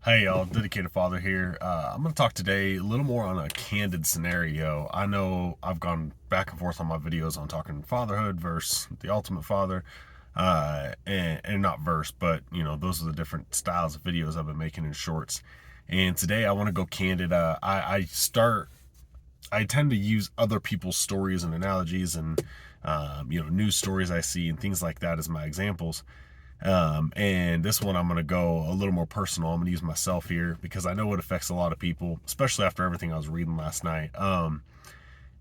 Hey y'all, Dedicated Father here. I'm going to talk today a little more on a candid scenario. I know I've gone back and forth on my videos on talking fatherhood versus the ultimate father, and not verse, but those are the different styles of videos I've been making in shorts. And today I want to go candid. I tend to use other people's stories and analogies and news stories I see and things like that as my examples. And this one, I'm going to go a little more personal. I'm going to use myself here because I know it affects a lot of people, especially after everything I was reading last night.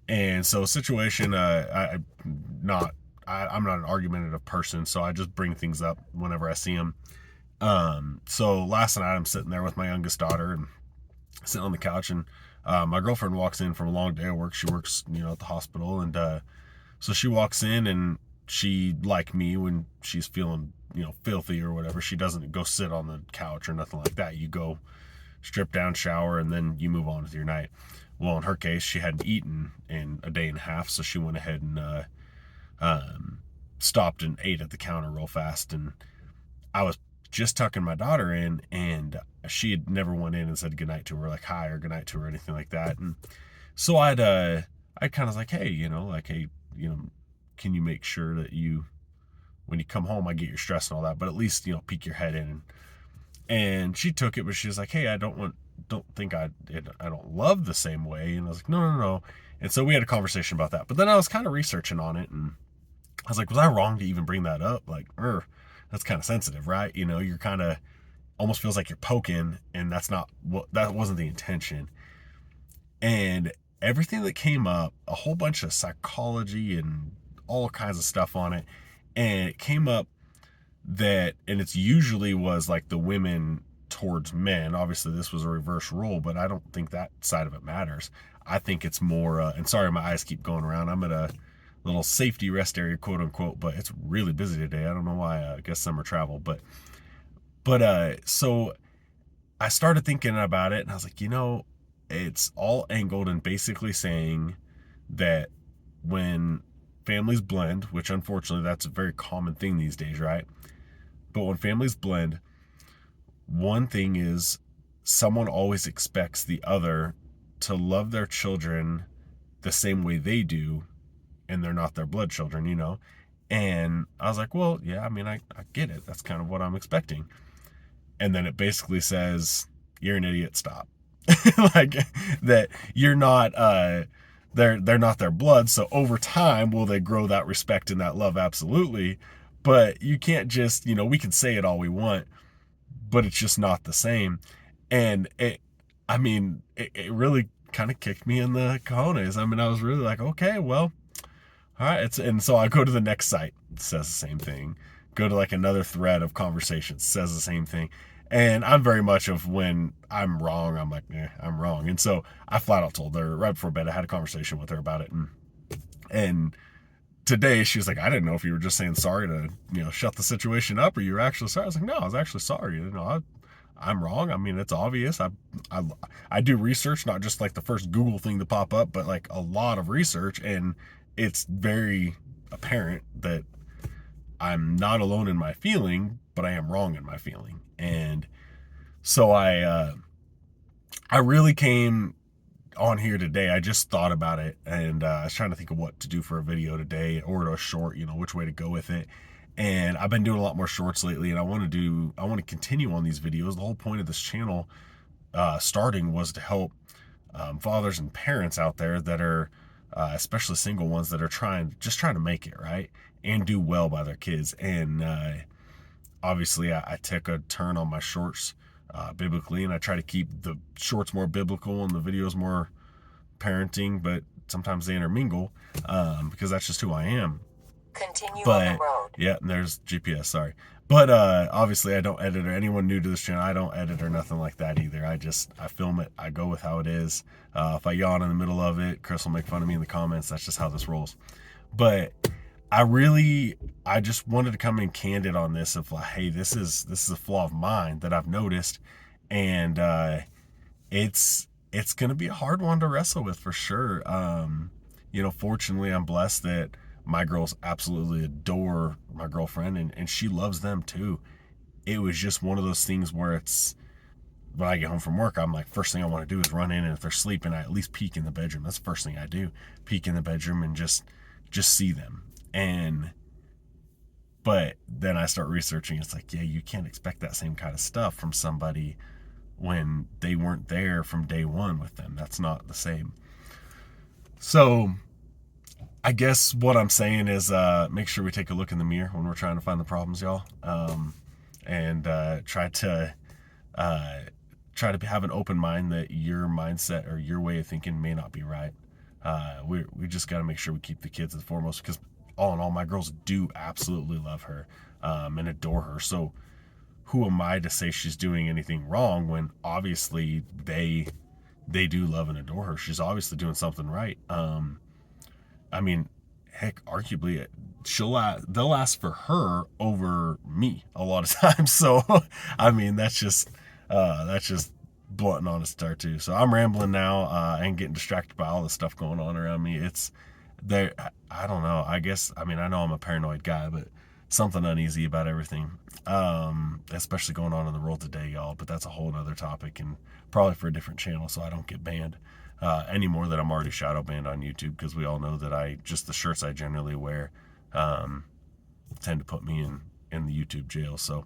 And so, situation, not, I'm not an argumentative person, so I just bring things up whenever I see them. So last night, I'm sitting there with my youngest daughter and sitting on the couch, and my girlfriend walks in from a long day of work. She works, at the hospital, and so she walks in and she, like me, when she's feeling, filthy or whatever, she doesn't go sit on the couch or nothing like that. You go strip down, shower, and then you move on with your night. Well, in her case, she hadn't eaten in a day and a half, so she went ahead and stopped and ate at the counter real fast. And I was just tucking my daughter in, and she had never went in and said goodnight to her, like hi or goodnight to her, or anything like that. And so I kind of like, hey, hey, can you make sure that when you come home, I get your stress and all that, but at least, peek your head in. And she took it, but she was like, hey, don't think I don't love the same way. And I was like, no, no, no. And so we had a conversation about that. But then I was kind of researching on it, and I was like, was I wrong to even bring that up? Like, that's kind of sensitive, right? You're kind of almost feels like you're poking, and that wasn't the intention. And everything that came up, a whole bunch of psychology and all kinds of stuff on it, and it came up and it's usually was like the women towards men. Obviously this was a reverse role, but I don't think that side of it matters. I think it's more and sorry, my eyes keep going around. I'm at a little safety rest area, quote unquote, but it's really busy today. I don't know why. I guess summer travel, but so I started thinking about it, and I was like, it's all angled and basically saying that when families blend, which unfortunately that's a very common thing these days, right? But when families blend, one thing is someone always expects the other to love their children the same way they do, and they're not their blood children. And I was like, well, yeah, I mean, I get it. That's kind of what I'm expecting. And then it basically says, you're an idiot, stop. Like that you're not they're not their blood, so over time will they grow that respect and that love? Absolutely. But you can't just, we can say it all we want, but it's just not the same. And it really kind of kicked me in the cojones. I mean, I was really like, okay, well, all right. And so I go to the next site, it says the same thing. Go to like another thread of conversations, says the same thing. And I'm very much of when I'm wrong, I'm like, I'm wrong. And so I flat out told her right before bed, I had a conversation with her about it. And today she was like, I didn't know if you were just saying sorry to, shut the situation up, or you were actually sorry. I was like, no, I was actually sorry. I'm wrong. I mean, it's obvious. I I do research, not just like the first Google thing to pop up, but like a lot of research, and it's very apparent that I'm not alone in my feeling, but I am wrong in my feeling. And so I really came on here today. I just thought about it, and I was trying to think of what to do for a video today or a short, which way to go with it. And I've been doing a lot more shorts lately, and I want to continue on these videos. The whole point of this channel starting was to help fathers and parents out there that are especially single ones that are trying to make it right and do well by their kids. And obviously I took a turn on my shorts biblically, and I try to keep the shorts more biblical and the videos more parenting, but sometimes they intermingle because that's just who I am. Continue on the But road. yeah, and there's GPS, sorry. But obviously I don't edit, or anyone new to this channel, I don't edit or nothing like that either. I film it, I go with how it is. If I yawn in the middle of it, Chris will make fun of me in the comments. That's just how this rolls. But I just wanted to come in candid on this of like, hey, this is a flaw of mine that I've noticed. And it's gonna be a hard one to wrestle with for sure. Fortunately I'm blessed that my girls absolutely adore my girlfriend, and she loves them too. It was just one of those things where when I get home from work, I'm like, first thing I want to do is run in, and if they're sleeping, I at least peek in the bedroom. That's the first thing I do, peek in the bedroom and just see them. But then I start researching. It's like, yeah, you can't expect that same kind of stuff from somebody when they weren't there from day one with them. That's not the same. So I guess what I'm saying is make sure we take a look in the mirror when we're trying to find the problems, y'all, and try to have an open mind that your mindset or your way of thinking may not be right. We just got to make sure we keep the kids as foremost, because all in all, my girls do absolutely love her and adore her. So who am I to say she's doing anything wrong when obviously they do love and adore her? She's obviously doing something right. I mean, heck, arguably they'll ask for her over me a lot of times. So I mean, that's just blunt and honest there too. So I'm rambling now and getting distracted by all the stuff going on around me. It's there. I don't know. I guess, I mean, I know I'm a paranoid guy, but something uneasy about everything, especially going on in the world today, y'all. But that's a whole other topic, and probably for a different channel, so I don't get banned anymore. That I'm already shadow banned on YouTube, because we all know that just the shirts I generally wear tend to put me in the YouTube jail. So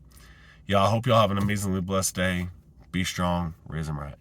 yeah, I hope y'all have an amazingly blessed day. Be strong, raise them right.